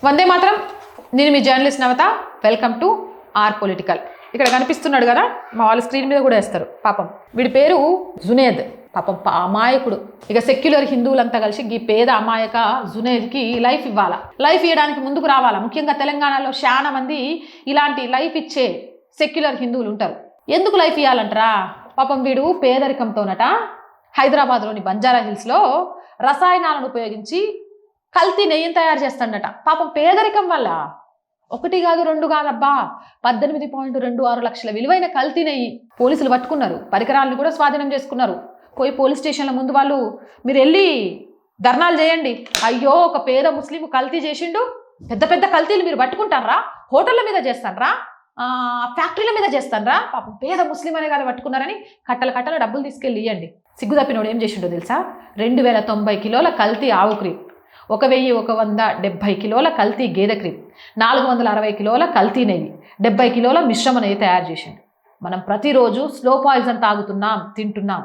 వందే మాత్రం. నేను మీ journalist Navata. Welcome to our political. ఇక్కడ కనిపిస్తున్నాడు కదా, మా వాళ్ళ స్క్రీన్ మీద కూడా వేస్తారు. పాపం వీడి పేరు జునేద్. పాపం అమాయకుడు. ఇక సెక్యులర్ హిందువులంతా కలిసి ఈ పేద అమాయక జునేద్కి లైఫ్ ఇవ్వాలా, లైఫ్ ఇవ్వడానికి ముందుకు రావాలా. ముఖ్యంగా తెలంగాణలో చాలా మంది ఇలాంటి లైఫ్ ఇచ్చే సెక్యులర్ హిందువులు ఉంటారు. ఎందుకు లైఫ్ ఇవ్వాలంటారా? పాపం వీడు పేదరికంతోనట హైదరాబాద్లోని బంజారా హిల్స్లో రసాయనాలను ఉపయోగించి కల్తీ నెయ్యిని తయారు చేస్తాడట. పాపం పేదరికం వల్ల ఒకటి కాదు రెండు కాదబ్బా, 18.26 లక్షల విలువైన కల్తీ నెయ్యి పోలీసులు పట్టుకున్నారు. పరికరాలను కూడా స్వాధీనం చేసుకున్నారు. పోయి పోలీస్ స్టేషన్ల ముందు వాళ్ళు మీరు వెళ్ళి ధర్నాలు చేయండి. అయ్యో ఒక పేద ముస్లిం కల్తీ చేసిండు, పెద్ద పెద్ద కల్తీలు మీరు పట్టుకుంటారా? హోటళ్ళ మీద చేస్తానరా, ఫ్యాక్టరీల మీద చేస్తానరా? పాపం పేద ముస్లిం అనే కదా పట్టుకున్నారని కట్టల డబ్బులు తీసుకెళ్ళి ఇవ్వండి. సిగ్గు తప్పినోడు ఏం చేసిండో తెలుసా? 2090 కిలోల కల్తీ ఆవు క్రీమ్, 1170 కిలోల కల్తీ గేదె క్రీమ్, 460 కిలోల కల్తీ నెయ్యి, 70 కిలోల మిశ్రమ నెయ్యి తయారు చేసిండు. మనం ప్రతిరోజు స్లో పాయిజన్ తాగుతున్నాం, తింటున్నాం.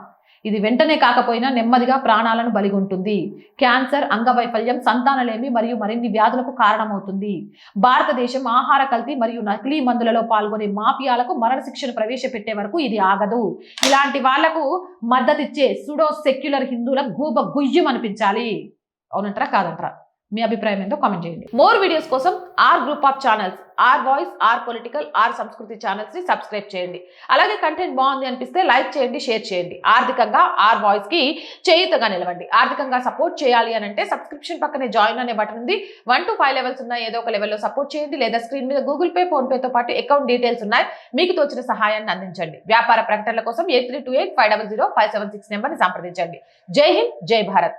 ఇది వెంటనే కాకపోయినా నెమ్మదిగా ప్రాణాలను బలిగొంటుంది. క్యాన్సర్, అంగవైఫల్యం, సంతానలేమి మరియు మరిన్ని వ్యాధులకు కారణమవుతుంది. భారతదేశం ఆహార కల్తీ మరియు నకిలీ మందులలో పాల్గొనే మాఫియాలకు మరణశిక్షను ప్రవేశపెట్టే వరకు ఇది ఆగదు. ఇలాంటి వాళ్లకు మద్దతిచ్చే సుడో సెక్యులర్ హిందువుల గూబ గుయ్యం అనిపించాలి. అవునంటారా కాదంటారా? మీ అభిప్రాయం ఏంటో కామెంట్ చేయండి. మోర్ వీడియోస్ కోసం R group of channels, R voice, R political, R Samskruthi channels ని సబ్స్క్రైబ్ చేయండి. అలాగే కంటెంట్ బాగుంది అనిపిస్తే లైక్ చేయండి, షేర్ చేయండి. ఆర్థికంగా ఆర్ వాయిస్ కి చేయుతగా నిలవండి. ఆర్థికంగా సపోర్ట్ చేయాలి అని అంటే సబ్స్క్రిప్షన్ పక్కనే జాయిన్ అనే బటన్ ఉంది. 1 to 5 లెవెల్స్ ఉన్నాయి. ఏదో ఒక లెవెల్లో సపోర్ట్ చేయండి. లేదా స్క్రీన్ మీద గూగుల్ పే, ఫోన్ పేతో పాటు అకౌంట్ డీటెయిల్స్ ఉన్నాయి. మీకు తోచిన సహాయాన్ని అందించండి. వ్యాపార ప్రకటనల కోసం 8328500576 నెంబర్ని సంప్రదించండి. జై హింద్, జై భారత్.